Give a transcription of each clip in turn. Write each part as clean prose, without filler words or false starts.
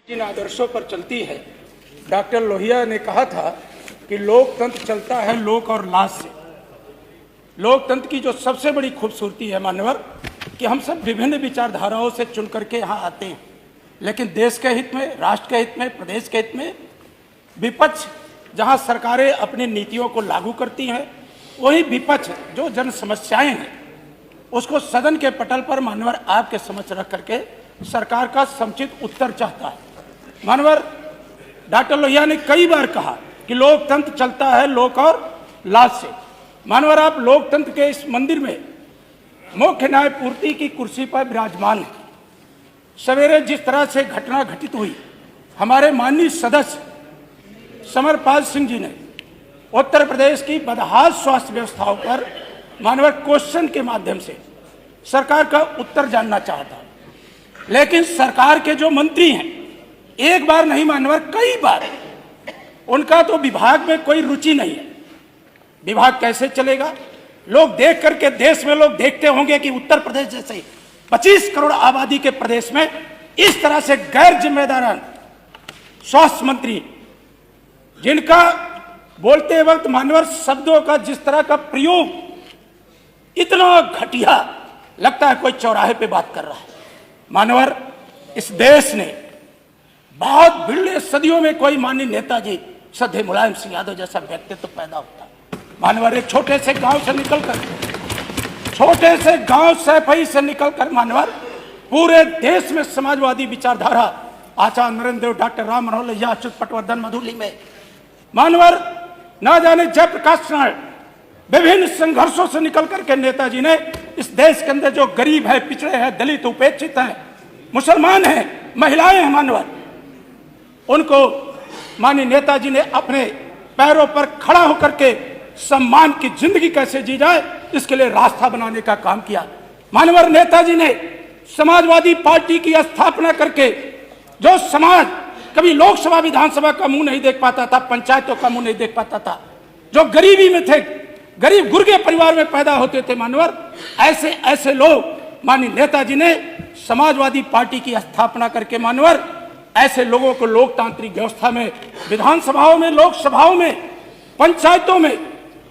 जिन आदर्शों पर चलती है, डॉक्टर लोहिया ने कहा था कि लोकतंत्र चलता है लोक और लाज से। लोकतंत्र की जो सबसे बड़ी खूबसूरती है मान्यवर कि हम सब विभिन्न विचारधाराओं से चुन करके यहाँ आते हैं, लेकिन देश के हित में, राष्ट्र के हित में, प्रदेश के हित में विपक्ष जहाँ सरकारें अपनी नीतियों को लागू करती हैं, वही विपक्ष जो जन समस्याएं हैं उसको सदन के पटल पर मान्यवर आपके समक्ष रख करके सरकार का समुचित उत्तर चाहता है। मानवर डॉक्टर लोहिया ने कई बार कहा कि लोकतंत्र चलता है लोक और लाज से। मानवर आप लोकतंत्र के इस मंदिर में मुख्य न्यायपूर्ति की कुर्सी पर विराजमान है। सवेरे जिस तरह से घटना घटित हुई, हमारे माननीय सदस्य समरपाल सिंह जी ने उत्तर प्रदेश की बदहाल स्वास्थ्य व्यवस्थाओं पर मानवर क्वेश्चन के माध्यम से सरकार का उत्तर जानना चाहता, लेकिन सरकार के जो मंत्री हैं एक बार नहीं मानवर कई बार, उनका तो विभाग में कोई रुचि नहीं है। विभाग कैसे चलेगा? लोग देख करके, देश में लोग देखते होंगे कि उत्तर प्रदेश जैसे 25 करोड़ आबादी के प्रदेश में इस तरह से गैर जिम्मेदारान स्वास्थ्य मंत्री, जिनका बोलते वक्त मानवर शब्दों का जिस तरह का प्रयोग इतना घटिया लगता है कोई चौराहे पे बात कर रहा है। मानवर इस देश ने बहुत बिरले सदियों में कोई माननीय नेताजी श्रद्धेय मुलायम सिंह यादव जैसा व्यक्तित्व तो पैदा होता। मानवर एक छोटे से गांव से निकलकर, छोटे से गांव सैफई से निकलकर मानवर पूरे देश में समाजवादी विचारधारा आचार्य नरेंद्र देव, डॉक्टर राम मनोहर लोहिया, अच्युत पटवर्धन, मधुली में मानवर ना जाने जयप्रकाश नारायण, विभिन्न संघर्षों से निकल करके नेताजी ने इस देश के अंदर जो गरीब है, पिछड़े हैं, दलित, उपेक्षित हैं, मुसलमान हैं, महिलाएं हैं, मानवर उनको माननीय नेताजी ने अपने पैरों पर खड़ा होकर के सम्मान की जिंदगी कैसे जी जाए इसके लिए रास्ता बनाने का काम किया। मानवर नेताजी ने समाजवादी पार्टी की स्थापना करके जो समाज कभी लोकसभा विधानसभा का मुंह नहीं देख पाता था, पंचायतों का मुंह नहीं देख पाता था, जो गरीबी में थे, गरीब गुर्गे परिवार में पैदा होते थे, मानवर ऐसे ऐसे लोग माननीय नेताजी ने समाजवादी पार्टी की स्थापना करके मानवर ऐसे लोगों को लोकतांत्रिक व्यवस्था में, विधानसभाओं में, लोकसभाओं में, पंचायतों में,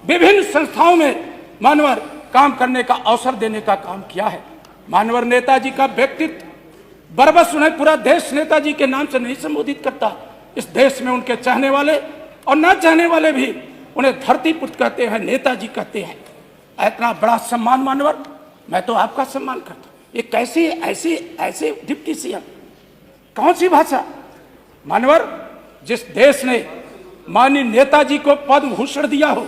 विभिन्न संस्थाओं में मानवर काम करने का अवसर देने का काम किया है। मानवर नेताजी का व्यक्तित्व बरबस उन्हें पूरा देश नेताजी के नाम से नहीं संबोधित करता। इस देश में उनके चाहने वाले और न चाहने वाले भी उन्हें धरती पुत्र कहते हैं, नेताजी कहते हैं। इतना बड़ा सम्मान मानवर, मैं तो आपका सम्मान करता हूं। ये कैसे ऐसे डिप्टी सीएम, कौन सी भाषा? मानवर जिस देश ने माननीय नेताजी को पद्म भूषण दिया हो,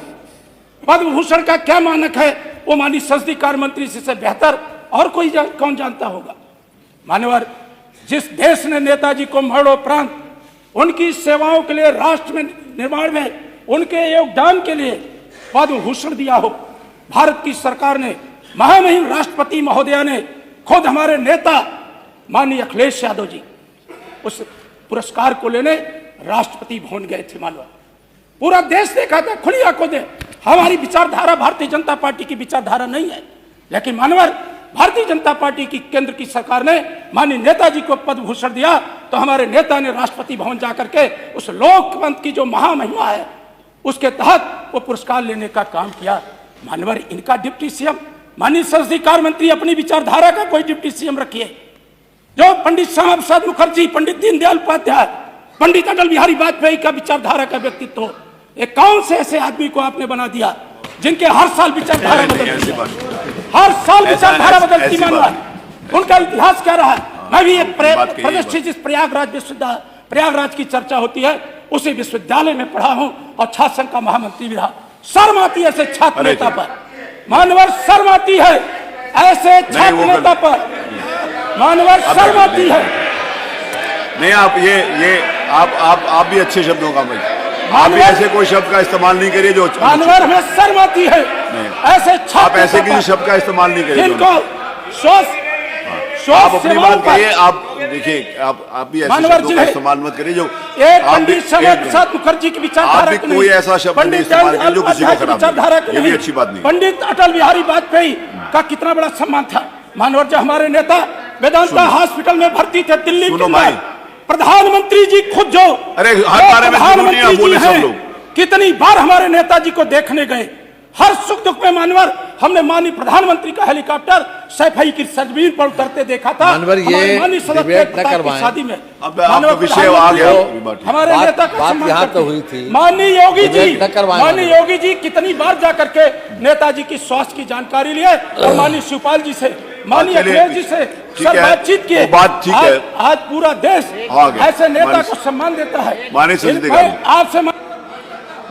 पद्म भूषण का क्या मानक है वो माननीय संसदीय कार्य मंत्री से बेहतर और कोई कौन जानता होगा। मानवर जिस देश ने नेताजी को मरणोपरांत उनकी सेवाओं के लिए, राष्ट्र में निर्माण में उनके योगदान के लिए पद्म भूषण दिया हो, भारत की सरकार ने, महामहिम राष्ट्रपति महोदया ने, खुद हमारे नेता माननीय अखिलेश यादव जी उस पुरस्कार को लेने राष्ट्रपति भवन गए थे। मानवर पूरा देश देखा था, खुली आंखों से। हमारी विचारधारा भारतीय जनता पार्टी की विचारधारा नहीं है, लेकिन मानवर भारतीय जनता पार्टी की केंद्र की सरकार ने माननीय नेताजी को पद्म भूषण दिया तो हमारे नेता ने राष्ट्रपति भवन जाकर के उस लोकतंत्र की जो महामहिमा है उसके तहत वो पुरस्कार लेने का काम किया। मानवर इनका डिप्टी सीएम, माननीय संसदीय कार्य मंत्री अपनी विचारधारा का कोई डिप्टी सीएम रखिए। जो पंडित श्यामा प्रसाद मुखर्जी, पंडित दीनदयाल उपाध्याय, पंडित अटल बिहारी वाजपेयी का विचारधारा का व्यक्तित्व हो, एक कौन से ऐसे आदमी को आपने बना दिया जिनके हर साल विचारधारा बदलती है, हर साल विचारधारा बदलती। मानवर उनका इतिहास क्या रहा है? मैं भी एक प्रतिष्ठित जिस प्रयागराज की चर्चा होती है उसी विश्वविद्यालय में पढ़ा हूं और छात्र संघ का महामंत्री भी रहा। शर्म आती है ऐसे छात्र नेता पर, मानवर शर्म आती है ऐसे छात्र नेता पर, मानवर शर्म आती है। नहीं, आप भी अच्छे शब्दों का भाई, आप भी ऐसे कोई शब्द का इस्तेमाल नहीं करिए जो मानवर हमें शर्म आती है ऐसे छात्र, आप ऐसे किसी शब्द का इस्तेमाल नहीं करिए जिनको आप अपनी बात करिए। आप देखिए, आप भी ऐसे शब्दों का इस्तेमाल मत करिए जो पंडित श्यामा प्रसाद मुखर्जी की विचारधारा, कोई ऐसा शब्द नहीं इस्तेमाल करिए जो किसी को खराब, ये भी अच्छी बात नहीं। पंडित अटल बिहारी वाजपेयी का कितना बड़ा सम्मान था। मानवर जो हमारे नेता वेदांता हॉस्पिटल में भर्ती थे दिल्ली के, प्रधानमंत्री जी खुद जो अरे हर बारे में प्रधानमंत्री आप बोले जी सब हैं, लोग। कितनी बार हमारे नेताजी को देखने गए, हर सुख दुख में मानवर हमने माननीय प्रधानमंत्री का हेलीकॉप्टर सैफई की सरजमीन पर उतरते देखा था। मानवर, ये हमारे माननीय सदस्य डिबेट न प्रताप की करवाएं। शादी में अब आपका माननीय विषय आ गया, प्रधानमंत्री हमारे बात- नेता का बात सम्मान यहाँ करते तो हैं। हुई थी। माननीय योगी जी, डिबेट न करवाएं। माननीय योगी जी कितनी बार जा करके नेताजी की स्वास्थ्य की जानकारी लिए और माननीय शिवपाल जी से, माननीय चलिए, अखिलेश जी से ठीक सर है, बातचीत किए। वो बात ठीक है। आज पूरा देश आ गया। ऐसे नेता माननीय- को सम्मान देता है। माननीय संसदीय मैं कार्य। आपसे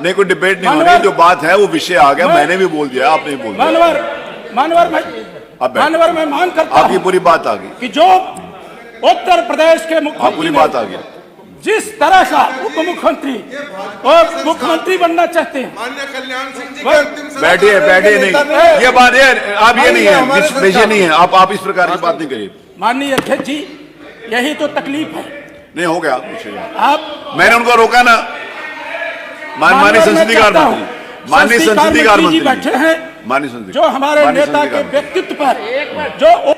नहीं, कोई डिबेट नहीं मानवर- होनी, जो बात है वो विषय आ गया, मैं- मैंने भी बोल दिया, आपने भी बोल दिया। मानवर अब मैं मांग करता आपकी हूं पूरी बात आ गई, कि जो उत्तर प्रदेश के आप पूरी मुख्यमंत्री बात आ गई। जिस तरह का उप मुख्यमंत्री और मुख्यमंत्री बनना चाहते हैं, माननीय कल्याण सिंह जी के अंतिम समय बैठिए बैठिए, नहीं ये बात है, आप ये नहीं हमारे है, विषय नहीं है, आप इस प्रकार की बात नहीं करिए। माननीय अध्यक्ष जी, यही तो तकलीफ है। नहीं हो गया विषय, आप मैंने उनको रोका ना। माननीय संसदीय कार्य मंत्री, माननीय संसदीय कार्य जी मंत्री बैठे हैं, माननीय संसदीय, जो हमारे माननीय नेता संसदीय के कार्य मंत्री। व्यक्तित्व पर जो